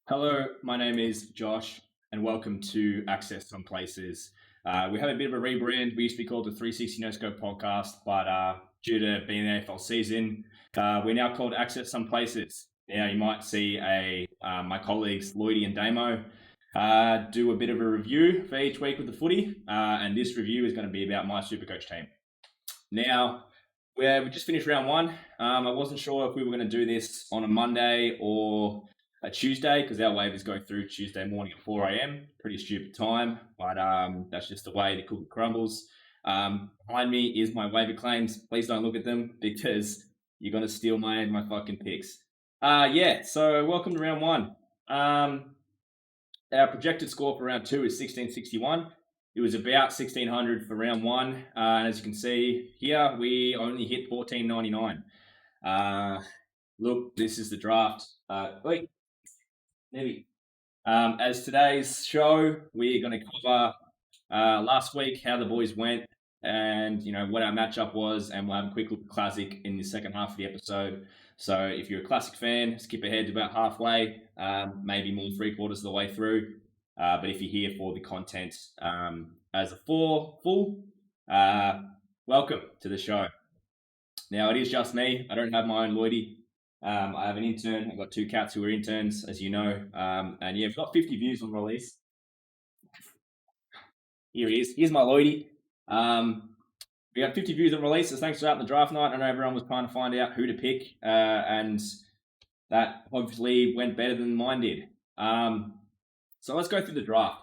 Hello, my name is Josh, and welcome to Access Some Places. We have a bit of a rebrand. We used to be called the 360 No Scope Podcast, but due to being the AFL season, we're now called Access Some Places. Now, you might see my colleagues Lloydie and Damo do a bit of a review for each week with the footy, and this review is going to be about my Supercoach team. Now, we just finished round one. I wasn't sure if we were going to do this on a Monday or a Tuesday because our waivers go through Tuesday morning at 4 a.m. Pretty stupid time, but that's just the way the cookie crumbles. Behind me is my waiver claims. Please don't look at them because you're going to steal my fucking picks. So welcome to round one. Our projected score for round two is 1661. It was about 1600 for round one. And as you can see here, we only hit 1499. Look, this is the draft. As today's show, we're going to cover last week, how the boys went, and what our matchup was, and we'll have a quick look at Classic in the second half of the episode. So if you're a Classic fan, skip ahead to about halfway, maybe more than 3/4 of the way through. But if you're here for the content as a full, welcome to the show. Now, it is just me. I don't have my own Lloydie. I have an intern. I've got two cats who are interns, as you know. And yeah, we've got 50 views on release. Here he is. Here's my Lloydie. We got 50 views on release, so thanks for that in the draft night. I know everyone was trying to find out who to pick, and that obviously went better than mine did. So let's go through the draft.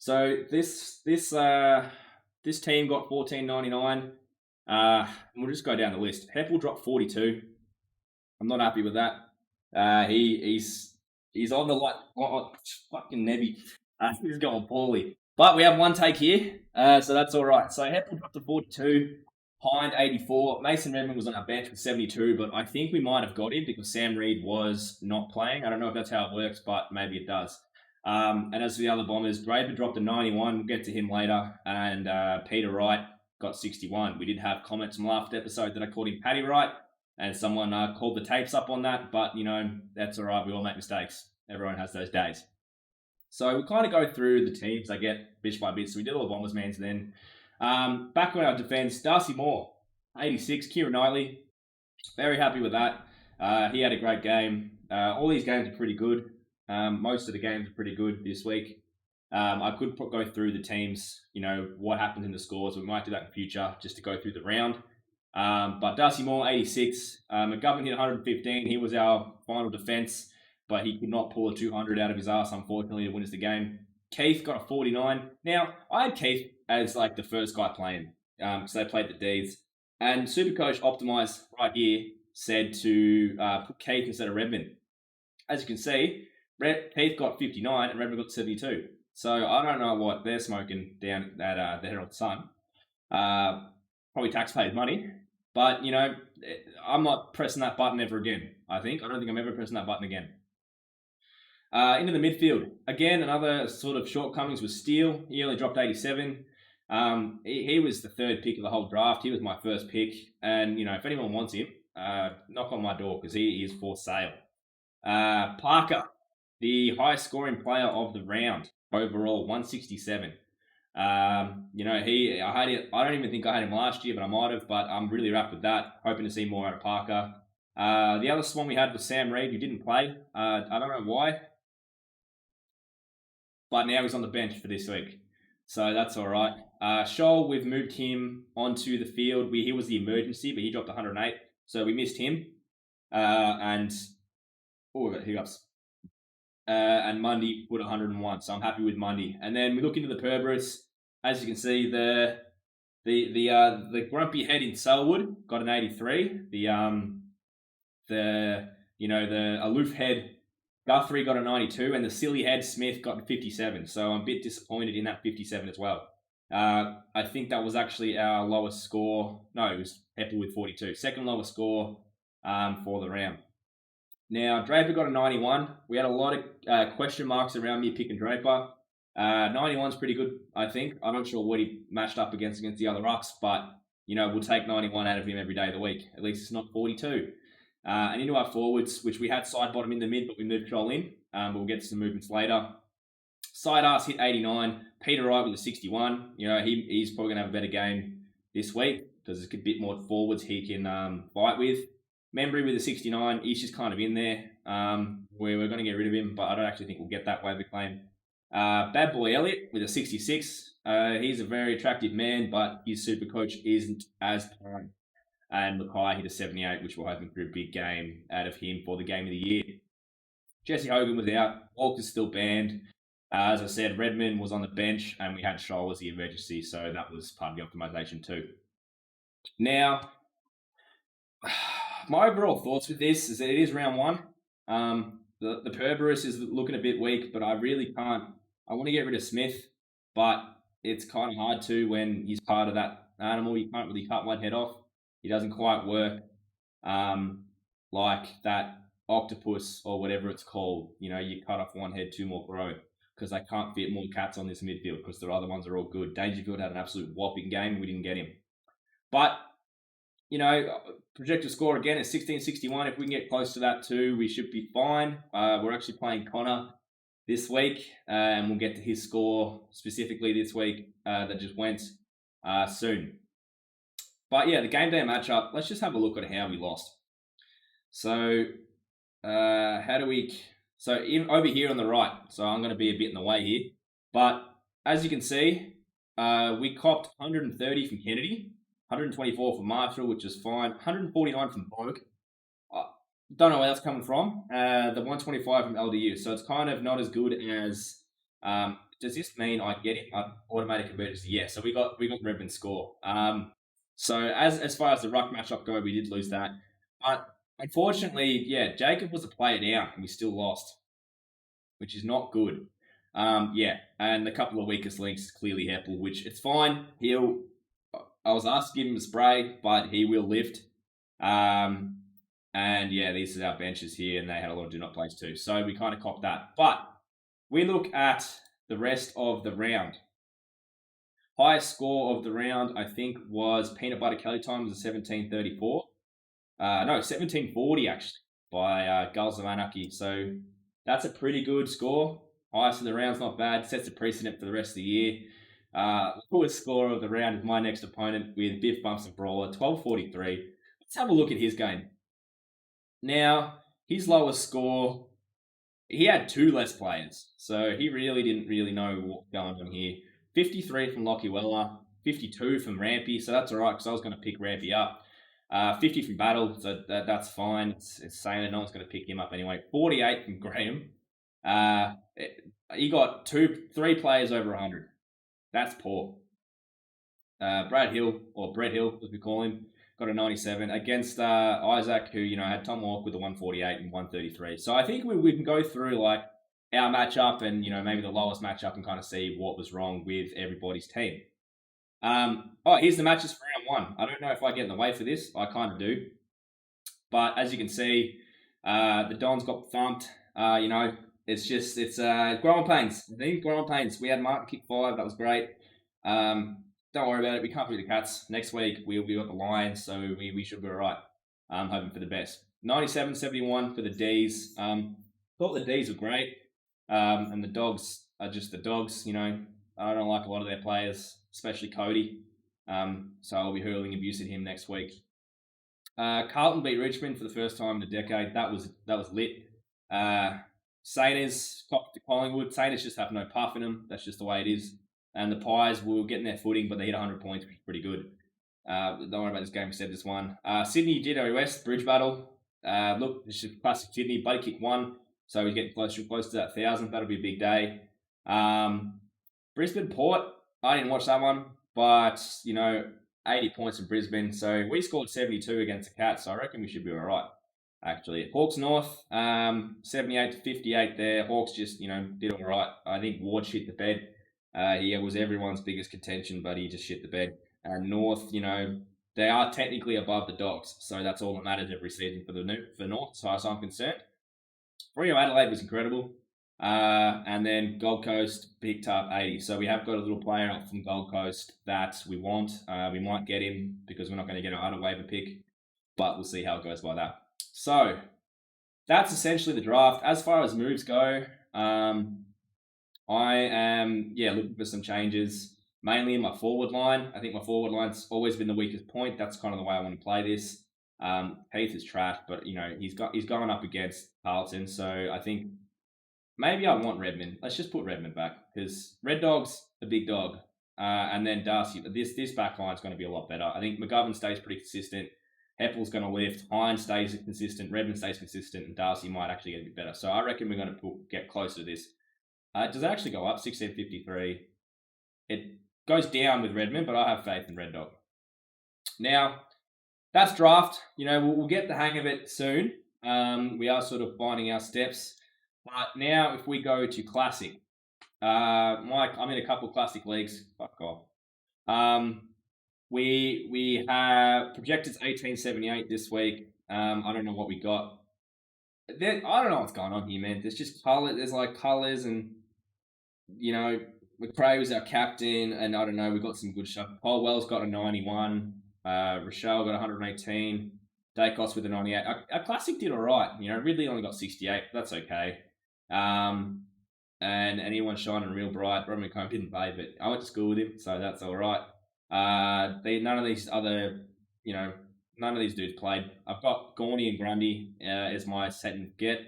So this team got 1499. We'll just go down the list. Heppel dropped 42. I'm not happy with that. He's on the fucking Nebby. He's going poorly. But we have one take here, so that's all right. So Heppel dropped to 42, Hind 84. Mason Redmond was on our bench with 72, but I think we might have got him because Sam Reid was not playing. I don't know if that's how it works, but maybe it does. And as for the other Bombers, Draper dropped to 91. We'll get to him later. And Peter Wright got 61. We did have comments from last episode that I called him Paddy Wright, and someone called the tapes up on that. But, that's all right. We all make mistakes. Everyone has those days. So we kind of go through the teams, I get bit by bit. So we did all the Bombers mans then. Back on our defence, Darcy Moore, 86. Kieran Knightley, very happy with that. He had a great game. All these games are pretty good. Most of the games are pretty good this week. I could go through the teams, what happened in the scores. We might do that in the future just to go through the round. But Darcy Moore, 86. McGovern hit 115. He was our final defence, but he could not pull a 200 out of his ass, unfortunately, to win us the game. Keith got a 49. Now, I had Keith as like the first guy playing because they played the D's. And Supercoach Optimise right here said to put Keith instead of Redmond. As you can see, Keith got 59 and Redmond got 72. So I don't know what they're smoking down at the Herald Sun. Probably taxpayers' money. But, I'm not pressing that button ever again, I don't think I'm ever pressing that button again. Into the midfield. Again, another sort of shortcomings was Steele. He only dropped 87. He was the third pick of the whole draft. He was my first pick. And, if anyone wants him, knock on my door because he is for sale. Parker, the highest scoring player of the round overall, 167. I don't even think I had him last year, but I might have. But I'm really wrapped with that. Hoping to see more out of Parker. The other one we had was Sam Reid, who didn't play. I don't know why. But now he's on the bench for this week. So that's all right. Scholl, we've moved him onto the field. He was the emergency, but he dropped 108. So we missed him. We got hiccups. And Mundy put 101. So I'm happy with Mundy. And then we look into the Perbrus. As you can see, the grumpy head in Selwood got an 83. The aloof head Guthrie got a 92, and the silly head Smith got a 57. So I'm a bit disappointed in that 57 as well. I think that was actually our lowest score. No, it was Heppel with 42. Second lowest score for the round. Now, Draper got a 91. We had a lot of question marks around me picking Draper. 91's pretty good, I think. I'm not sure what he matched up against the other rucks, but, we'll take 91 out of him every day of the week. At least it's not 42. And into our forwards, which we had side bottom in the mid, but we moved Joel in. but we'll get to some movements later. Side Arse hit 89. Peter Wright with a 61. He's probably going to have a better game this week because there's a bit more forwards he can fight with. Membry with a 69. He's just kind of in there. We're going to get rid of him, but I don't actually think we'll get that waiver claim. Bad Boy Elliott with a 66. He's a very attractive man, but his super coach isn't as current. And Mackay hit a 78, which we're hoping for a big game out of him for the game of the year. Jesse Hogan was out. Walker's still banned. As I said, Redmond was on the bench, and we had Shoal as the emergency, so that was part of the optimization too. Now, my overall thoughts with this is that it is round one. The Perberus is looking a bit weak, but I really can't. I want to get rid of Smith, but it's kind of hard to when he's part of that animal. You can't really cut one head off. He doesn't quite work like that octopus or whatever it's called. You cut off one head, two more grow, because they can't fit more cats on this midfield because the other ones are all good. Dangerfield had an absolute whopping game. We didn't get him. But, projected score again is 1661. If we can get close to that too, we should be fine. We're actually playing Connor this week, and we'll get to his score specifically this week that just went soon. But yeah, the game day matchup, let's just have a look at how we lost. So, over here on the right, so I'm going to be a bit in the way here, but as you can see, we copped 130 from Kennedy, 124 from Marshall, which is fine, 149 from Bogue. Don't know where that's coming from. The 125 from LDU, so it's kind of not as good as. Does this mean I get it? Automatic emergency? Yeah. So we got Redmond's score. So as far as the ruck matchup go, we did lose that, but unfortunately, yeah, Jacob was a player down, and we still lost, which is not good. And the couple of weakest links is clearly Heppel, which it's fine. I was asked to give him a spray, but he will lift. And yeah, these are our benches here, and they had a lot of do not plays too. So we kind of copped that. But we look at the rest of the round. Highest score of the round, I think, was Peanut Butter Kelly Time, was a 1734. 1740 actually, by Gulls of Anarchy. So that's a pretty good score. Highest of the round's not bad. Sets a precedent for the rest of the year. Lowest score of the round is my next opponent with Biff Bumps and Brawler, 1243. Let's have a look at his game. Now, his lowest score, he had two less players. So he really didn't know what was going on here. 53 from Lockie Weller, 52 from Rampy. So that's all right because I was going to pick Rampy up. 50 from Battle, so that's fine. It's saying that no one's going to pick him up anyway. 48 from Graham. He got three players over 100. That's poor. Brett Hill, as we call him, got a 97 against Isaac, who had Tom Walk with a 148 and 133. So I think we can go through like our matchup and maybe the lowest matchup and kind of see what was wrong with everybody's team. Here's the matches for round one. I don't know if I get in the way for this. I kind of do. But as you can see, the Dons got thumped. It's growing pains. I think growing pains. We had Martin kick 5. That was great. Don't worry about it. We can't beat the Cats. Next week, we got the Lions, so we should be all right. I'm hoping for the best. 97-71 for the Ds. Thought the Ds were great. And the Dogs are just the Dogs, I don't like a lot of their players, especially Cody. So I'll be hurling abuse at him next week. Carlton beat Richmond for the first time in a decade. That was lit. Sainers copped to Collingwood. Sainers just have no puff in them. That's just the way it is. And the Pies were getting their footing, but they hit 100 points, which is pretty good. Don't worry about this game. We said this one. Sydney Ditto West Bridge Battle. Look, this is classic Sydney. Buddy kick 1, so we're getting close to that 1,000. That'll be a big day. Brisbane Port. I didn't watch that one, but 80 points in Brisbane. So we scored 72 against the Cats. So I reckon we should be all right. Actually, Hawks North, 78-58 there. Hawks just did all right. I think Ward shit the bed. He was everyone's biggest contention, but he just shit the bed. And North, they are technically above the Dogs, so that's all that matters every season for North, as far as I'm concerned. Freo Adelaide was incredible. And then Gold Coast picked up 80. So we have got a little player up from Gold Coast that we want. We might get him because we're not going to get an other waiver pick, but we'll see how it goes by that. So that's essentially the draft. As far as moves go, I am looking for some changes, mainly in my forward line. I think my forward line's always been the weakest point. That's kind of the way I want to play this. Heath is trash, but he's going up against Carlton, so I think maybe I want Redmond. Let's just put Redmond back because Red Dog's a big dog, and then Darcy. This back line is going to be a lot better. I think McGovern stays pretty consistent. Heppel's going to lift. Hines stays consistent. Redmond stays consistent, and Darcy might actually get a bit better. So I reckon we're going to get closer to this. Does it actually go up 1653? It goes down with Redmond, but I have faith in Red Dog. Now that's draft. We'll get the hang of it soon. We are sort of finding our steps. But now, if we go to Classic, Mike, I'm in a couple of Classic leagues. Fuck off. We have projected 1878 this week. I don't know what we got. I don't know what's going on here, man. There's just color. There's like colors, and McRae was our captain, and I don't know. We got some good stuff. Colwell's got a 91. Rochelle got 118. Dacos with a 98. Our Classic did all right. Ridley only got 68. That's okay. And anyone shining real bright. Broderick McComb didn't play, but I went to school with him, so that's all right. None of these dudes played. I've got Gorney and Grundy as my set and get,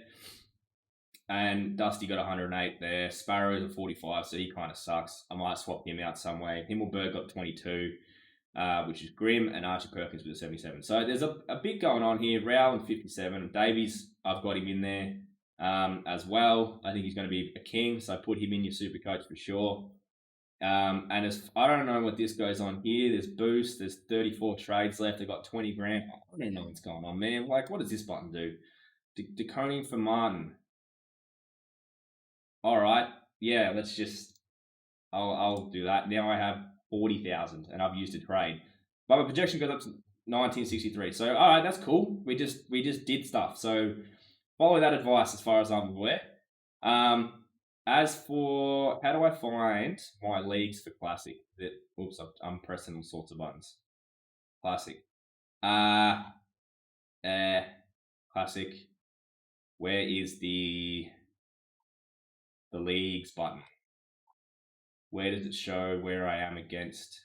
and Dusty got 108 there. Sparrow's at 45, so he kind of sucks. I might swap him out some way. Himmelberg got 22. Which is grim, and Archie Perkins with a 77. So there's a bit going on here. Rowell and 57. Davies, I've got him in there as well. I think he's going to be a king, so put him in your super coach for sure. And I don't know what this goes on here. There's boost. There's 34 trades left. They've got 20 grand. I don't know what's going on, man. Like, what does this button do? Deconing for Martin. All right. Yeah, let's just... I'll do that. Now I have 40,000 and I've used a trade, but my projection goes up to 1963. So all right, that's cool. We just did stuff. So follow that advice as far as I'm aware. As for how do I find my leagues for Classic? Oops, I'm pressing all sorts of buttons. Classic. Classic. Where is the leagues button? Where does it show where I am against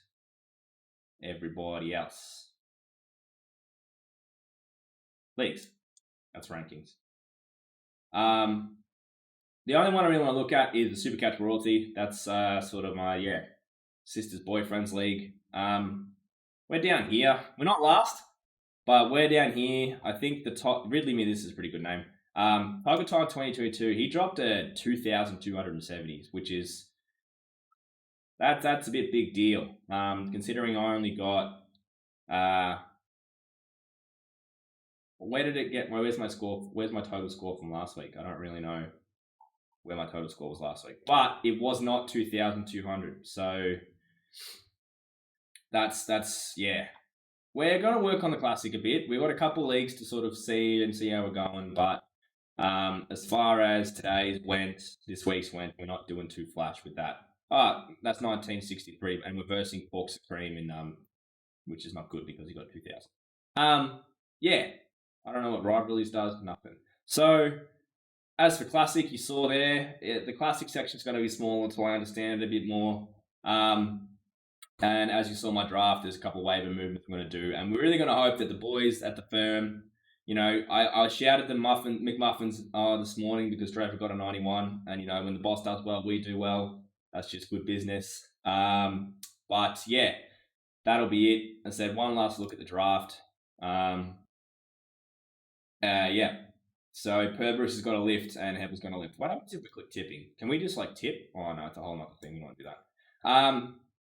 everybody else? Leagues. That's rankings. The only one I really want to look at is the Supercatch Royalty. That's sort of my sister's boyfriend's league. We're down here. We're not last, but we're down here. I think the top Ridley Me. This is a pretty good name. Tiger Time 2022. He dropped a 2,270s, which is. That's a bit big deal, considering I only got. Where did it get? Where's my score? Where's my total score from last week? I don't really know where my total score was last week, but it was not 2,200. So that's yeah. We're going to work on the Classic a bit. We've got a couple leagues to sort of see how we're going, but as far as this week's went, we're not doing too flash with that. That's 1963, and we're versing Pork Supreme in which is not good because he got 2,000. Yeah, I don't know what rivalries does. Nothing. So as for Classic, you saw there, the Classic section is going to be small until I understand it a bit more. And as you saw my draft, there's a couple of waiver movements I'm going to do, and we're really going to hope that the boys at the firm. I shouted the McMuffins this morning because Trevor got a 91, and when the boss does well, we do well. That's just good business. But yeah, that'll be it. I said one last look at the draft. Yeah. So Purbrus has got a lift and Heppel's going to lift. What happens if we click tipping? Can we just tip? Oh no, it's a whole other thing. We don't do that.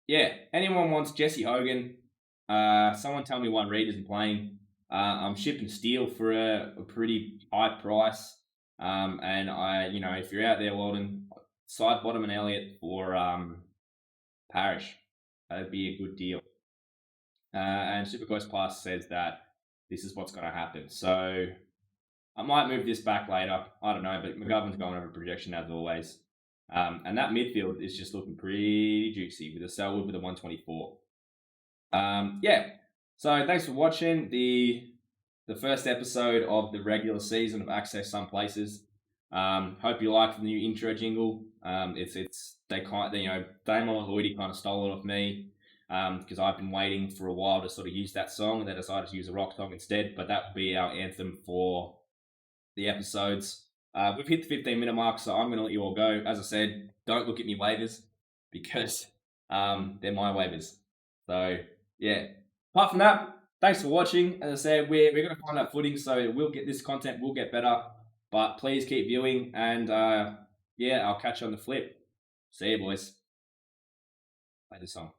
Yeah. Anyone wants Jesse Hogan? Someone tell me why Reed isn't playing. I'm shipping steel for a pretty high price. And if you're out there, Walden, side bottom and Elliott for Parrish. That'd be a good deal. And Supercoast Plus says that this is what's going to happen. So I might move this back later. I don't know, but McGovern's going over projection as always. And that midfield is just looking pretty juicy with a Selwood with a 124. Yeah. So thanks for watching. The the first episode of the regular season of Access Some Places. Hope you like the new intro jingle. It's they kind Damon Lloyd kind of stole it off me because I've been waiting for a while to sort of use that song, and they decided to use a rock song instead. But that would be our anthem for the episodes. We've hit the 15-minute mark, so I'm going to let you all go. As I said, don't look at me waivers because they're my waivers. So yeah. Apart from that, thanks for watching. As I said, we're going to find our footing, so we'll get this content will get better. But please keep viewing, and yeah, I'll catch you on the flip. See you, boys. Play the song.